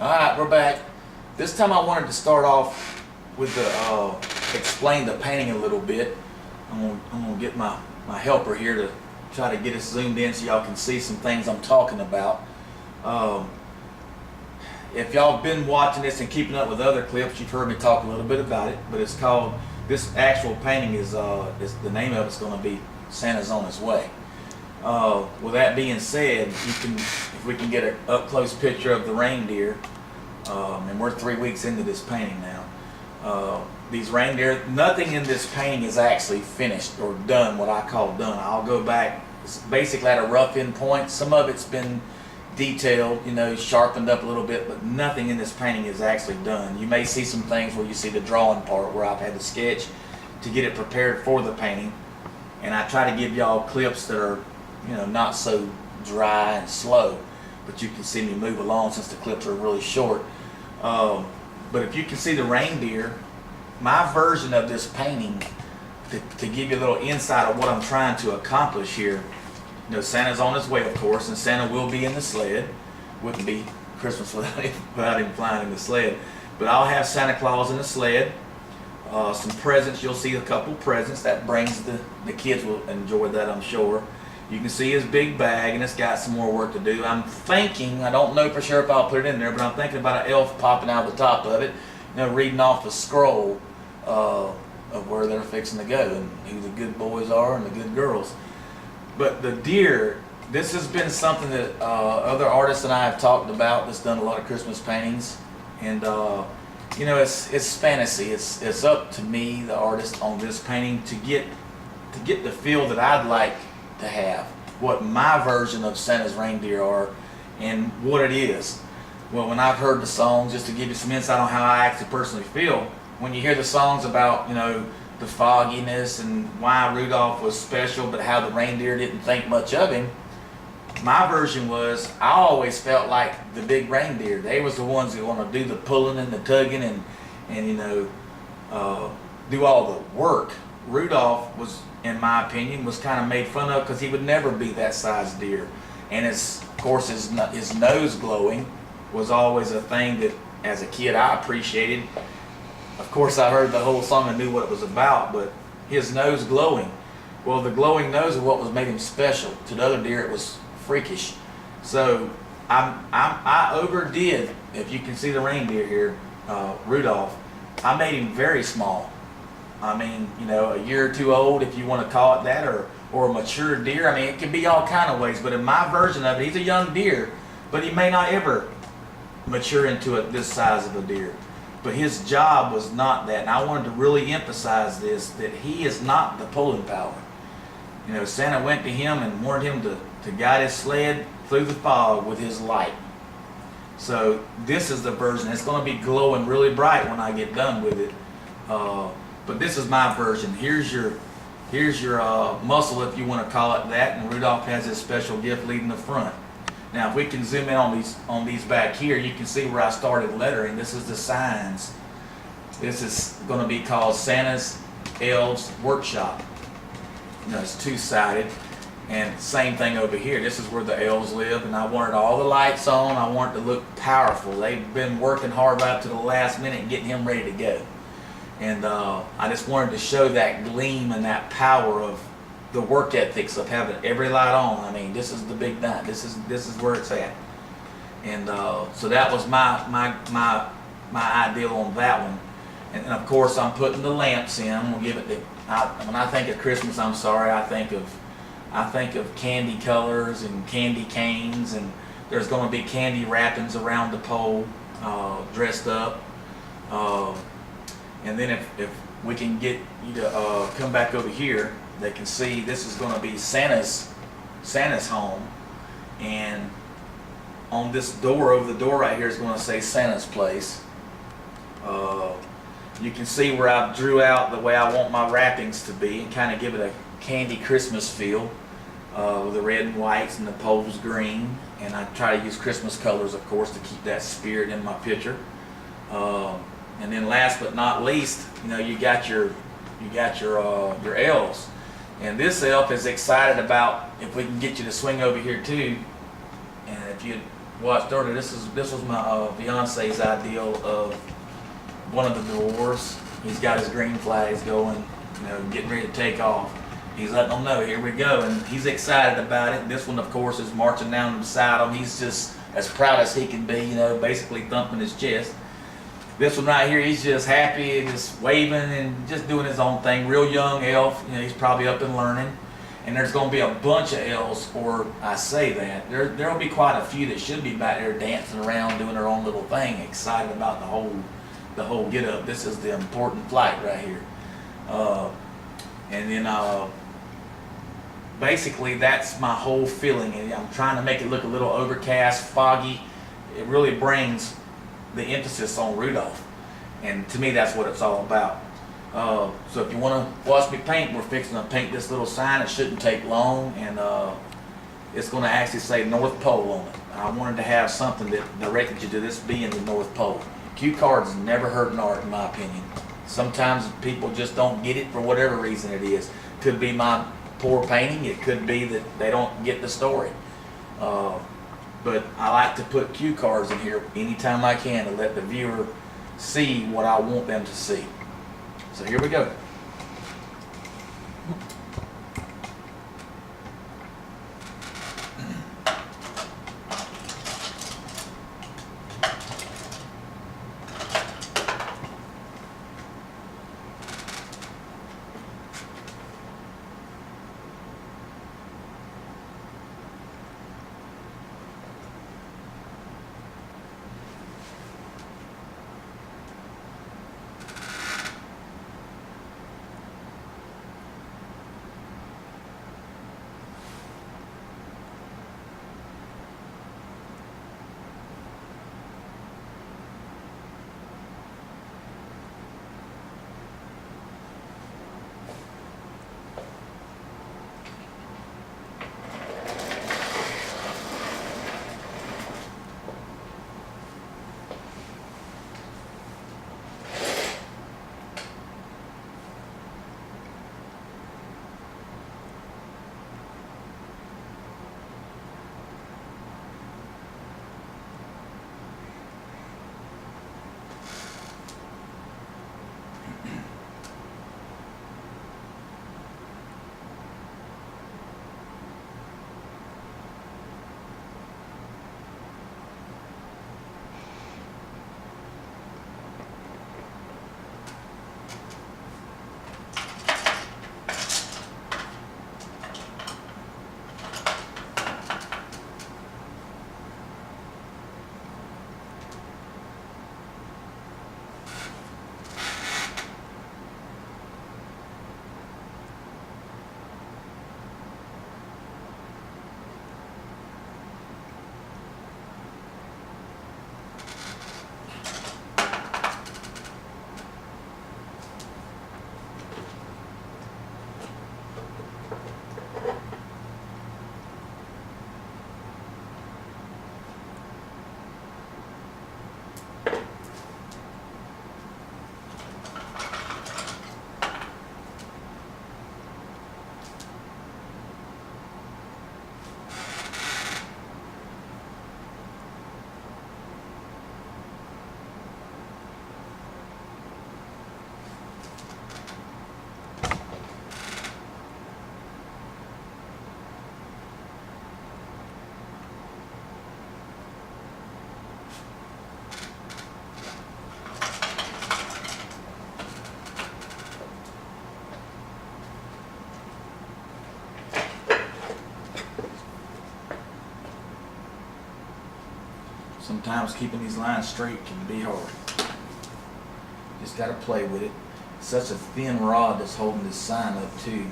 Alright, we're back. This time I wanted to start off with the explain the painting a little bit. I'm gonna get my helper here to try to get us zoomed in so y'all can see some things I'm talking about. If y'all have been watching this and keeping up with other clips, you've heard me talk a little bit about it, but it's called, this actual painting is the name of it's going to be Santa's on His Way. With that being said, if we can get an up-close picture of the reindeer, and we're 3 weeks into this painting now. These reindeer, nothing in this painting is actually finished or done, what I call done. I'll go back, it's basically at a rough end point. Some of it's been detailed, sharpened up a little bit, but nothing in this painting is actually done. You may see some things where you see the drawing part where I've had to sketch to get it prepared for the painting. And I try to give y'all clips that are not so dry and slow, but you can see me move along since the clips are really short. But if you can see the reindeer, my version of this painting, to give you a little insight of what I'm trying to accomplish here, Santa's on his way, of course, and Santa will be in the sled. Wouldn't be Christmas without him flying in the sled. But I'll have Santa Claus in the sled. Some presents, you'll see a couple presents. That brings the kids will enjoy that, I'm sure. You can see his big bag, and it's got some more work to do. I'm thinking, I don't know for sure if I'll put it in there, but I'm thinking about an elf popping out of the top of it, reading off a scroll of where they're fixing to go and who the good boys are and the good girls. But the deer, this has been something that other artists and I have talked about that's done a lot of Christmas paintings. And it's fantasy. It's up to me, the artist, on this painting to get the feel that I'd like to have, what my version of Santa's reindeer are and what it is. Well, when I've heard the songs, just to give you some insight on how I actually personally feel, when you hear the songs about the fogginess and why Rudolph was special, but how the reindeer didn't think much of him, my version was, I always felt like the big reindeer, they was the ones that want to do the pulling and the tugging and do all the work. Rudolph was, in my opinion, was kind of made fun of because he would never be that size deer. And of course his nose glowing was always a thing that as a kid I appreciated. Of course I heard the whole song and knew what it was about, but his nose glowing. Well, the glowing nose is what was made him special. To the other deer it was freakish. So I overdid, if you can see the reindeer here, Rudolph, I made him very small. I mean, a year or two old, if you want to call it that, or a mature deer. I mean, it can be all kind of ways, but in my version of it, he's a young deer, but he may not ever mature into this size of a deer. But his job was not that, and I wanted to really emphasize this, that he is not the pulling power. Santa went to him and wanted him to guide his sled through the fog with his light. So this is the version. It's going to be glowing really bright when I get done with it. But this is my version. Here's your muscle, if you want to call it that, and Rudolph has his special gift leading the front. Now, if we can zoom in on these back here, you can see where I started lettering. This is the signs. This is going to be called Santa's Elves Workshop. It's two-sided, and same thing over here. This is where the elves live, and I wanted all the lights on. I wanted to look powerful. They've been working hard right up to the last minute and getting him ready to go. And I just wanted to show that gleam and that power of the work ethics of having every light on. I mean, this is the big night. This is where it's at. And so that was my ideal on that one. And of course, I'm putting the lamps in. We'll give it when I think of Christmas, I'm sorry, I think of candy colors and candy canes, and there's going to be candy wrappings around the pole, dressed up. And then if we can get you to come back over here, they can see this is going to be Santa's home, and on this door, over the door right here, is going to say Santa's place. You can see where I drew out the way I want my wrappings to be and kind of give it a candy Christmas feel, with the red and whites and the poles green, and I try to use Christmas colors, of course, to keep that spirit in my picture. And then last but not least, you got your elves. And this elf is excited about, if we can get you to swing over here too, and if you Well, I started. This was my fiance's ideal of one of the doors. He's got his green flags going, you know, getting ready to take off. He's letting them know, here we go, and he's excited about it. This one, of course, is marching down beside him. He's just as proud as he can be, you know, basically thumping his chest. This one right here, he's just happy and just waving and just doing his own thing. Real young elf, you know, he's probably up and learning. And there's going to be a bunch of elves, or I say that, there'll be quite a few that should be back there dancing around, doing their own little thing, excited about the whole get up. This is the important flight right here. And then basically that's my whole feeling. And I'm trying to make it look a little overcast, foggy. It really brings the emphasis on Rudolph. And to me, that's what it's all about. So if you want to watch me paint, we're fixing to paint this little sign. It shouldn't take long, and it's going to actually say North Pole on it. I wanted to have something that directed you to this being the North Pole. Cue cards never hurt an art, in my opinion. Sometimes people just don't get it for whatever reason it is. Could be my poor painting. It could be that they don't get the story. But I like to put cue cards in here anytime I can to let the viewer see what I want them to see. So here we go. Sometimes keeping these lines straight can be hard. Just got to play with it. It's such a thin rod that's holding this sign up too.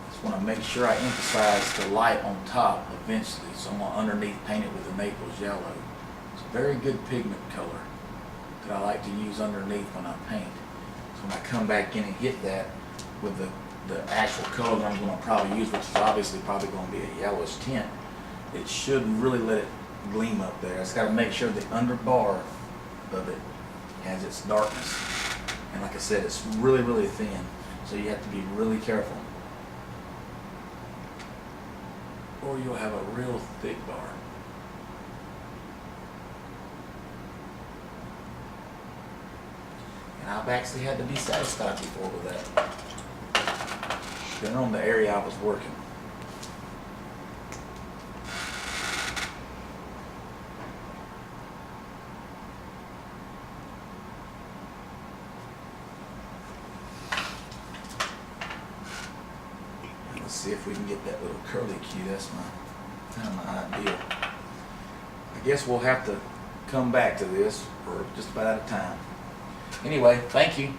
Just want to make sure I emphasize the light on top eventually. So I'm going to underneath paint it with the Naples yellow. It's a very good pigment color that I like to use underneath when I paint. So when I come back in and hit that with the actual color that I'm going to probably use, which is obviously probably going to be a yellowish tint, it should really let it gleam up there. It's got to make sure the under bar of it has its darkness. And like I said, it's really, really thin. So you have to be really careful, or you'll have a real thick bar. I've actually had to be satisfied before with that. Depending on the area I was working. Let's see if we can get that little curly cue. That's kind of my ideal. I guess we'll have to come back to this. We're just about out of time. Anyway, thank you.